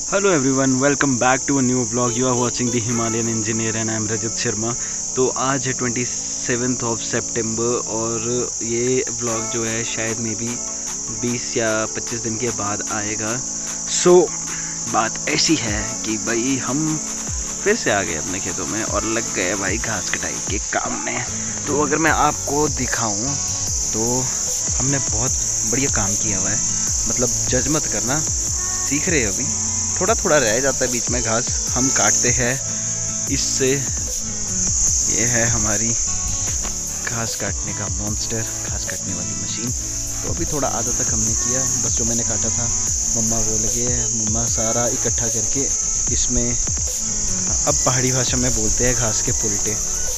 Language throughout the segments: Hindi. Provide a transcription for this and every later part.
Hello everyone, welcome back to a new vlog. You are watching the Himalayan engineer and I am Rajat Sharma. तो आज है 27 ऑफ सितंबर और ये व्लॉग जो है शायद मे बी 20 या 25 दिन के बाद आएगा। सो बात ऐसी है कि भाई हम फिर से आ गए अपने खेतों में और लग गए भाई घास कटाई के काम में। तो अगर मैं आपको दिखाऊं तो हमने बहुत बढ़िया काम किया हुआ है, मतलब जज मत करना, सीख रहे हो अभी, थोड़ा थोड़ा रह जाता है बीच में घास, हम काटते हैं इससे। ये है हमारी घास काटने का मॉन्स्टर, घास काटने वाली मशीन। तो अभी थोड़ा आधा तक हमने किया, बस जो मैंने काटा था मम्मा वो लगे, मम्मा सारा इकट्ठा करके इसमें, अब पहाड़ी भाषा में बोलते हैं घास के पुलटे।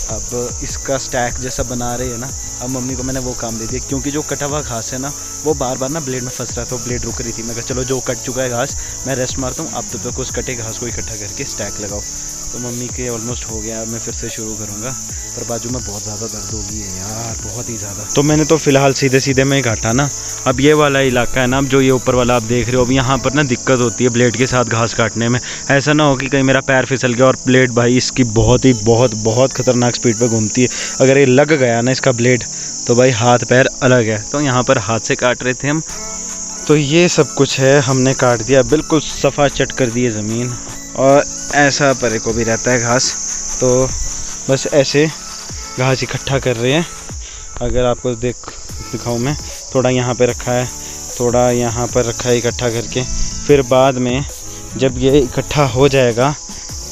अब इसका स्टैक जैसा बना रहे हैं ना, अब मम्मी को मैंने वो काम दे दिया क्योंकि जो कटा हुआ घास है ना वो बार बार ना ब्लेड में फंस रहा था, तो ब्लेड रुक रही थी। मैं कहा चलो जो कट चुका है घास मैं रेस्ट मारता हूँ, आप तब तक उस कटे घास को इकट्ठा करके स्टैक लगाओ। तो मम्मी के ऑलमोस्ट हो गया, मैं फिर से शुरू करूँगा, पर बाजू में बहुत ज़्यादा दर्द होगी है यार, बहुत ही ज़्यादा। तो मैंने तो फ़िलहाल सीधे सीधे में ही काटा ना। अब ये वाला इलाका है ना, अब जो ये ऊपर वाला आप देख रहे हो, अब यहाँ पर ना दिक्कत होती है ब्लेड के साथ घास काटने में। ऐसा ना हो कि कहीं मेरा पैर फिसल गया, और ब्लेड भाई इसकी बहुत खतरनाक स्पीड पर घूमती है। अगर ये लग गया ना इसका ब्लेड तो भाई हाथ पैर अलग है। तो यहाँ पर हाथ से काट रहे थे हम। तो ये सब कुछ है, हमने काट दिया, बिल्कुल सफ़ा चट कर दी है ज़मीन। और ऐसा परे को भी रहता है घास, तो बस ऐसे घास इकट्ठा कर रहे हैं। अगर आपको दिखाऊं मैं, थोड़ा यहाँ पे रखा है, थोड़ा यहाँ पर रखा है इकट्ठा करके। फिर बाद में जब ये इकट्ठा हो जाएगा,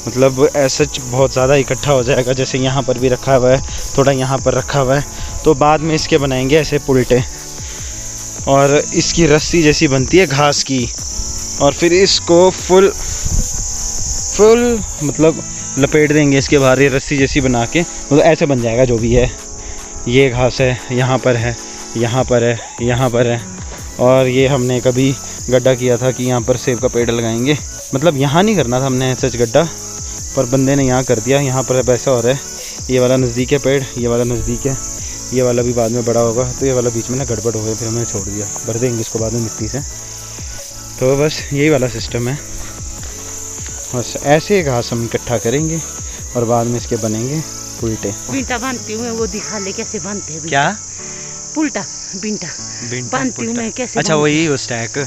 मतलब ऐसा बहुत ज़्यादा इकट्ठा हो जाएगा, जैसे यहाँ पर भी रखा हुआ है, थोड़ा यहाँ पर रखा हुआ है, तो बाद में इसके बनाएंगे ऐसे पुलटे। और इसकी रस्सी जैसी बनती है घास की, और फिर इसको फुल मतलब लपेट देंगे इसके बाहर, ये रस्सी जैसी बना के, मतलब ऐसे बन जाएगा जो भी है। ये घास है, यहाँ पर है, यहाँ पर है, यहाँ पर है। और ये हमने कभी गड्ढा किया था कि यहाँ पर सेब का पेड़ लगाएंगे, मतलब यहाँ नहीं करना था हमने सच गड्ढा, पर बंदे ने यहाँ कर दिया। यहाँ पर ऐसा हो रहा है, ये वाला नज़दीक है पेड़, ये वाला नज़दीक है, ये वाला भी बाद में बड़ा होगा, तो ये वाला बीच में ना गड़बड़ हो गया, फिर हमने छोड़ दिया, भर देंगे इसको बाद में मिट्टी से। तो बस यही वाला सिस्टम है, बस ऐसे घास हम इकट्ठा करेंगे और बाद में इसके बनेंगे पुलटे। बिंटा बांधती हूँ, वो दिखा ले कैसे बांधते हैं। क्या पुलटा बिंटा बांधती हूँ मैं कैसे। अच्छा वही वो स्टैक।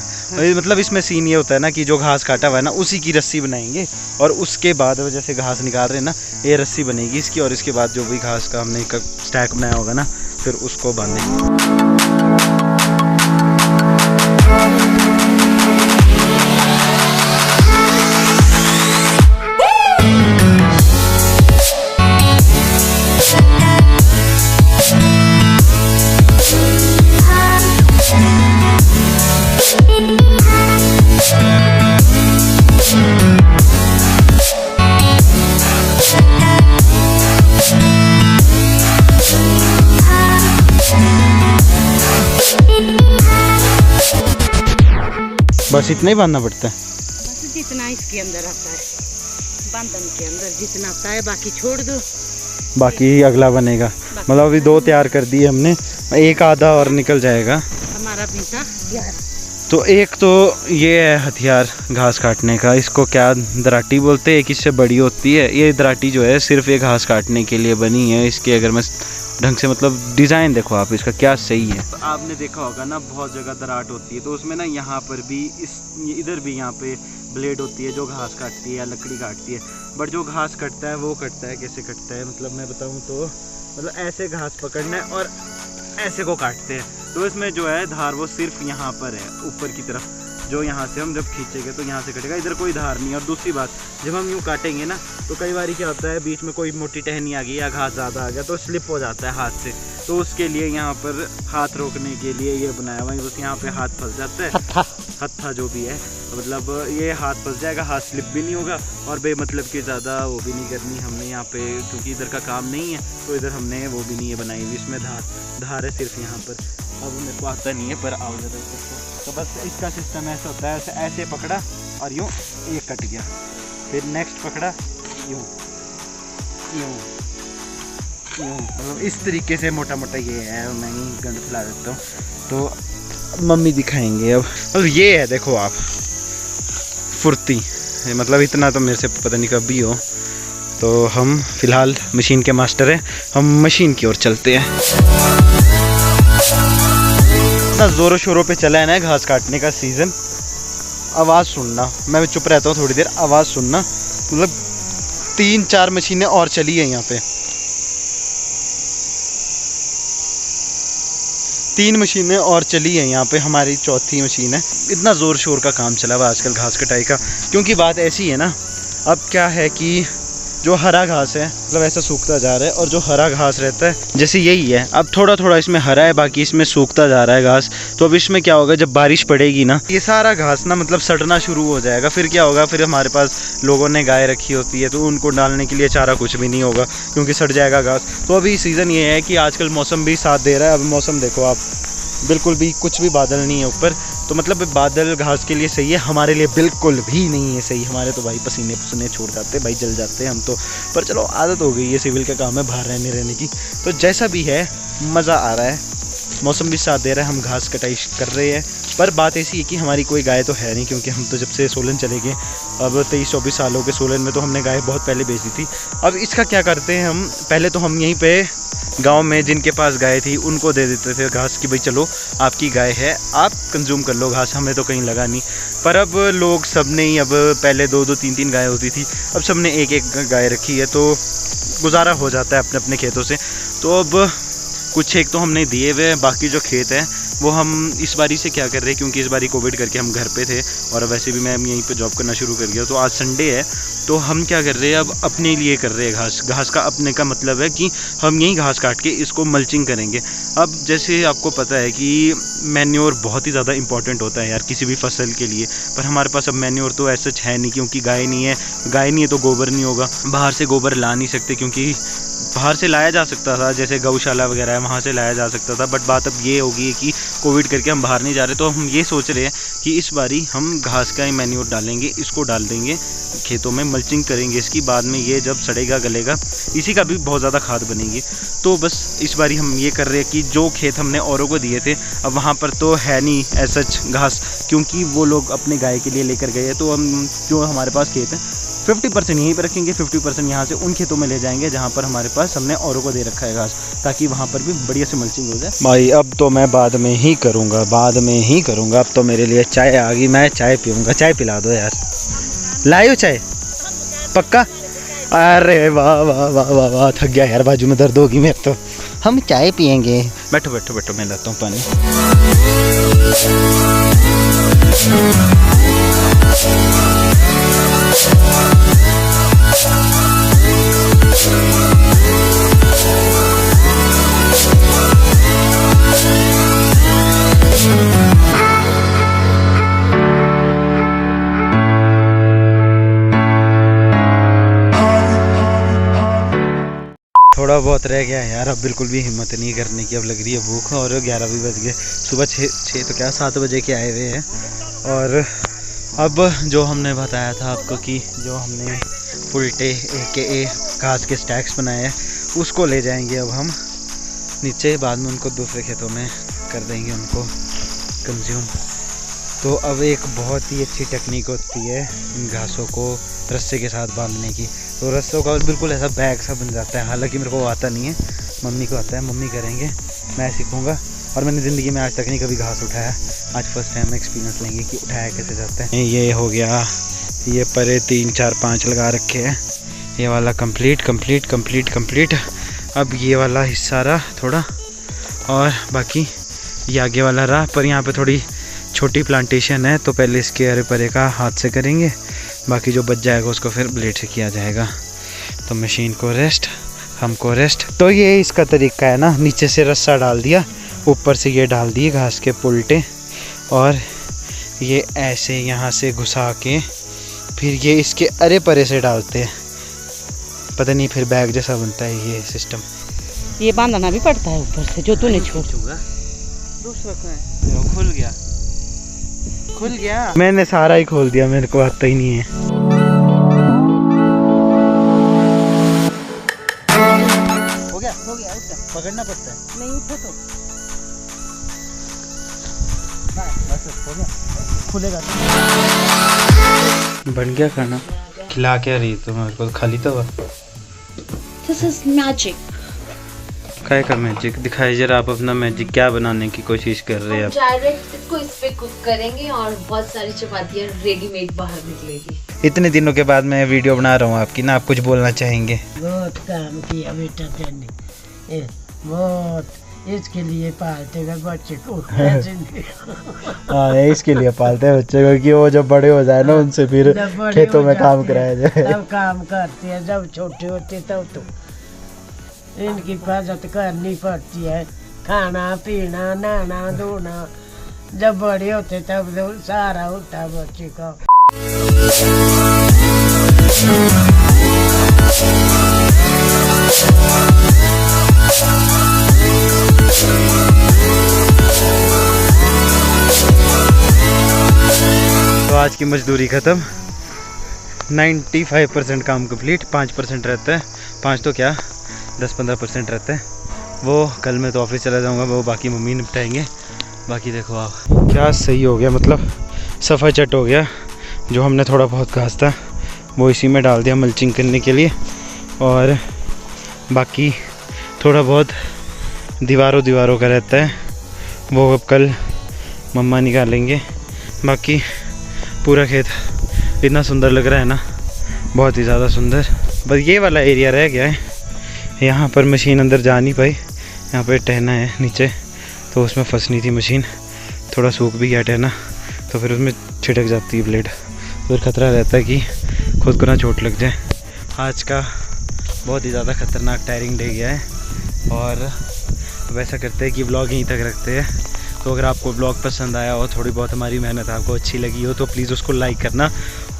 मतलब इसमें सीन ये होता है ना कि जो घास काटा हुआ है ना उसी की रस्सी बनाएंगे, और उसके बाद जैसे घास निकाल रहे हैं ना, ये रस्सी बनेगी इसकी, और इसके बाद जो भी घास का हमने स्टैक बनाया होगा ना, फिर उसको बांधेंगे। बस इतना ही बांधना पड़ता है, बस जितना इसके अंदर आता है, बंधन के अंदर जितना आता है, बाकी छोड़ दो, बाकी अगला बनेगा। मतलब अभी 2 तैयार कर दिए हमने, एक आधा और निकल जाएगा हमारा बिंटा तैयार। तो एक तो ये है हथियार घास काटने का, इसको क्या दराटी बोलते हैं, एक इससे बड़ी होती है। ये दराटी जो है सिर्फ ये घास काटने के लिए बनी है। इसके अगर मैं ढंग से, मतलब डिज़ाइन देखो आप इसका क्या सही है। तो आपने देखा होगा ना बहुत जगह दराट होती है, तो उसमें ना यहाँ पर भी इधर भी यहाँ पे ब्लेड होती है जो घास काटती है या लकड़ी काटती है। बट जो घास कटता है वो कटता है कैसे कटता है, मतलब मैं बताऊँ तो, मतलब ऐसे घास पकड़ना है और ऐसे को काटते हैं। तो इसमें जो है धार वो सिर्फ यहाँ पर है ऊपर की तरफ, जो यहाँ से हम जब खींचेंगे तो यहाँ से कटेगा, इधर कोई धार नहीं है। और दूसरी बात, जब हम यूँ काटेंगे ना तो कई बार क्या होता है, बीच में कोई मोटी टहनी आ गई या घास ज़्यादा आ गया तो स्लिप हो जाता है हाथ से, तो उसके लिए यहाँ पर हाथ रोकने के लिए ये बनाया हुआ है। बस यहाँ पे हाथ फंस जाता है, हत्था जो भी है, मतलब ये हाथ फंस जाएगा, हाथ स्लिप भी नहीं होगा, और बेमतलब की ज़्यादा वो भी नहीं करनी हमने यहाँ पे, क्योंकि इधर का काम नहीं है, तो इधर हमने वो भी नहीं है बनाई हुई, इसमें धार है सिर्फ यहाँ पर। अब मेरे को आता नहीं है, पर आओ ज़रा। तो बस इसका सिस्टम ऐसा होता है, ऐसे पकड़ा और यूँ एक कट गया, फिर नेक्स्ट पकड़ा यूँ यूँ यूँ, मतलब इस तरीके से मोटा मोटा ये है। मैं ही गंद फैला देता हूँ, तो मम्मी दिखाएंगे अब। मतलब ये है, देखो आप, फुर्ती। मतलब इतना तो मेरे से पता नहीं कब भी हो। तो हम फ़िलहाल मशीन के मास्टर हैं, हम मशीन की ओर चलते हैं। इतना ज़ोरों शोरों पे चला है ना घास काटने का सीज़न। आवाज़ सुनना, मैं चुप रहता हूँ थोड़ी देर, आवाज़ सुनना। मतलब 3-4 मशीनें और चली हैं यहाँ पे, 3 मशीनें और चली हैं यहाँ पे, हमारी चौथी मशीन है। इतना ज़ोर शोर का काम चला हुआ आजकल घास कटाई का। क्योंकि बात ऐसी है ना, अब क्या है कि जो हरा घास है मतलब ऐसा सूखता जा रहा है, और जो हरा घास रहता है जैसे यही है, अब थोड़ा थोड़ा इसमें हरा है, बाकी इसमें सूखता जा रहा है घास। तो अब इसमें क्या होगा, जब बारिश पड़ेगी ना, ये सारा घास ना मतलब सड़ना शुरू हो जाएगा। फिर क्या होगा, फिर हमारे पास लोगों ने गाय रखी होती है तो उनको डालने के लिए चारा कुछ भी नहीं होगा, क्योंकि सड़ जाएगा घास। तो अभी सीज़न ये है कि आजकल मौसम भी साथ दे रहा है। अब मौसम देखो आप, बिल्कुल भी कुछ भी बादल नहीं है ऊपर। तो मतलब बादल घास के लिए सही है, हमारे लिए बिल्कुल भी नहीं है सही। हमारे तो भाई पसीने पसीने छोड़ जाते हैं भाई, जल जाते हैं हम तो। पर चलो आदत हो गई है, सिविल का काम है बाहर रहने की। तो जैसा भी है मज़ा आ रहा है, मौसम भी साथ दे रहा है, हम घास कटाई कर रहे हैं। पर बात ऐसी है कि हमारी कोई गाय तो है नहीं, क्योंकि हम तो जब से सोलन चले गए, अब 23-24 साल हो गए सोलन में, तो हमने गाय बहुत पहले बेच दी थी। अब इसका क्या करते हैं हम, पहले तो हम यहीं पे गांव में जिनके पास गाय थी उनको दे देते थे घास की, भाई चलो आपकी गाय है, आप कंज्यूम कर लो घास, हमें तो कहीं लगा नहीं। पर अब लोग सब ने ही, अब पहले 2-2 3-3 गाय होती थी, अब सब ने 1-1 गाय रखी है, तो गुजारा हो जाता है अपने अपने खेतों से। तो अब कुछ एक तो हमने दिए हुए, बाकी जो खेत है वो हम इस बारी से क्या कर रहे हैं, क्योंकि इस बारी कोविड करके हम घर पे थे, और वैसे भी मैं यहीं पे जॉब करना शुरू कर गया। तो आज संडे है, तो हम क्या कर रहे हैं, अब अपने लिए कर रहे हैं घास का अपने का मतलब है कि हम यहीं घास काट के इसको मल्चिंग करेंगे। अब जैसे आपको पता है कि मैन्योर बहुत ही ज़्यादा इंपॉर्टेंट होता है यार किसी भी फसल के लिए, पर हमारे पास अब मैन्योर तो ऐसा है नहीं, क्योंकि गाय नहीं है तो गोबर नहीं होगा। बाहर से गोबर ला नहीं सकते, क्योंकि बाहर से लाया जा सकता था, जैसे गौशाला वगैरह है वहाँ से लाया जा सकता था, बट बात अब ये होगी कि कोविड करके हम बाहर नहीं जा रहे। तो हम ये सोच रहे हैं कि इस बारी हम घास का ही मैन्योर डालेंगे, इसको डाल देंगे खेतों में, मल्चिंग करेंगे इसकी। बाद में ये जब सड़ेगा गलेगा, इसी का भी बहुत ज़्यादा खाद बनेगी। तो बस इस बारी हम ये कर रहे हैं कि जो खेत हमने औरों को दिए थे, अब वहाँ पर तो है नहीं ऐसा घास, क्योंकि वो लोग अपने गाय के लिए लेकर गए। तो हम जो हमारे पास खेत है 50% यहीं पर रखेंगे, 50% यहाँ से उन खेतों में ले जाएंगे जहाँ पर हमारे पास हमने औरों को दे रखा है घास, ताकि वहाँ पर भी बढ़िया से मल्चिंग हो जाए। भाई अब तो मैं बाद में ही करूँगा, अब तो मेरे लिए चाय आ गई, मैं चाय पीऊँगा। चाय पिला दो यार, लायो चाय पक्का। अरे वाह वाह वाह वाह वाह, थक गया यार, बाजू में दर्द होगी मेरे तो। हम चाय पियेंगे, बैठो बैठो बैठो, मैं लाता हूँ पानी। थोड़ा बहुत रह गया यार, अब बिल्कुल भी हिम्मत नहीं करने की, अब लग रही है भूख, और 11 भी बज गए। सुबह 6 तो क्या 7 बजे के आए हुए हैं। और अब जो हमने बताया था आपको कि जो हमने फुलटे AKA घास के स्टैक्स बनाए हैं, उसको ले जाएंगे अब हम नीचे, बाद में उनको दूसरे खेतों में कर देंगे उनको कंज्यूम। तो अब एक बहुत ही अच्छी टेक्निक होती है इन घासों को रस्से के साथ बांधने की। तो रस्सों का बिल्कुल ऐसा बैग सा बन जाता है, हालांकि मेरे को आता नहीं है, मम्मी को आता है, मम्मी करेंगे, मैं सीखूँगा। और मैंने ज़िंदगी में आज तक नहीं कभी घास उठाया, आज फर्स्ट टाइम एक्सपीरियंस लेंगे कि उठाया कैसे जाता है। ये हो गया, ये परे 3 4 5 लगा रखे हैं, ये वाला कंप्लीट। अब ये वाला हिस्सा रहा थोड़ा, और बाकी ये आगे वाला रहा। पर यहाँ पे थोड़ी छोटी प्लांटेशन है, तो पहले इसके अरे परे का हाथ से करेंगे, बाकी जो बच जाएगा उसको फिर ब्लेड से किया जाएगा। तो मशीन को रेस्ट, हमको रेस्ट। तो ये इसका तरीका है ना, नीचे से रस्सा डाल दिया, ऊपर से ये डाल दिए घास के पुलटे, और ये ऐसे यहाँ से घुसा के फिर ये इसके अरे परे से डालते हैं, पता नहीं फिर बैग जैसा बनता है ये सिस्टम। ये बांधना भी पड़ता है ऊपर से, जो तूने छोड़ा दूसरा खुल गया। मैंने सारा ही खोल दिया, मेरे को आता ही नहीं है। हो गया पकड़ना पड़ता है, नहीं उठो तो बस हो गया। खुलेगा। बन गया खाना? खिला क्या रही तुम मेरे को? खाली तो This is magic. काय का मैजिक दिखाई जरा, आप अपना मैजिक क्या बनाने की कोशिश कर रहे हैं आप? डायरेक्ट इसको इस पे कुक करेंगे और बहुत सारी चपातियाँ रेडीमेड बाहर निकलेगी। इतने दिनों के बाद मैं वीडियो बना रहा हूँ आपकी ना, आप कुछ बोलना चाहेंगे? बहुत काम किया बेटा तेने, बहुत, इसके लिए पालते हैं बच्चे को। हाँ इसके लिए पालते हैं बच्चे को कि वो जब बड़े हो जाए ना उनसे फिर खेतों में काम कराया जाए। तब काम करते हैं, जब छोटे होते तब तो इनकी हिफाजत करनी पड़ती है, खाना पीना नहाना धोना। जब बड़े होते तब तो सारा होता बच्चे का। तो आज की मजदूरी ख़त्म, 95% काम कंप्लीट, 5% रहता है, 5 तो क्या 10-15% रहता है। वो कल मैं तो ऑफिस चला जाऊंगा, वो बाकी मम्मी निपटाएंगे। बाकी देखो आप क्या सही हो गया, मतलब सफ़ा चट हो गया। जो हमने थोड़ा बहुत घास था वो इसी में डाल दिया मल्चिंग करने के लिए, और बाकी थोड़ा बहुत दीवारों का रहता है, वो अब कल मम्मा निकालेंगे। बाकी पूरा खेत इतना सुंदर लग रहा है ना, बहुत ही ज़्यादा सुंदर। बस ये वाला एरिया रह गया है, यहाँ पर मशीन अंदर जा नहीं पाई। यहाँ पर टहना है नीचे, तो उसमें फंसनी थी मशीन, थोड़ा सूख भी गया टहना, तो फिर उसमें छिटक जाती है ब्लेड, फिर खतरा रहता है कि खुद को ना चोट लग जाए। आज का बहुत ही ज़्यादा ख़तरनाक टायरिंग डे गया है, और वैसा करते हैं कि व्लॉग यहीं तक रखते हैं। तो अगर आपको व्लॉग पसंद आया और थोड़ी बहुत हमारी मेहनत आपको अच्छी लगी हो तो प्लीज़ उसको लाइक करना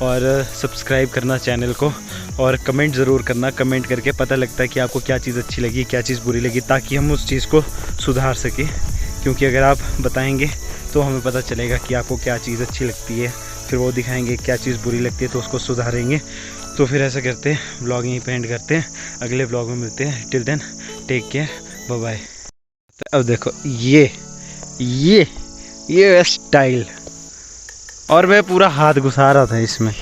और सब्सक्राइब करना चैनल को, और कमेंट ज़रूर करना। कमेंट करके पता लगता है कि आपको क्या चीज़ अच्छी लगी, क्या चीज़ बुरी लगी, ताकि हम उस चीज़ को सुधार सकें। क्योंकि अगर आप बताएंगे तो हमें पता चलेगा कि आपको क्या चीज़ अच्छी लगती है, फिर वो दिखाएंगे, क्या चीज़ बुरी लगती है तो उसको सुधारेंगे। तो फिर ऐसा करते हैं, व्लॉग यहीं पे एंड करते हैं, अगले व्लॉग में मिलते हैं। Till then take care, bye bye. अब देखो ये स्टाइल, और मैं पूरा हाथ घुसा रहा था इसमें।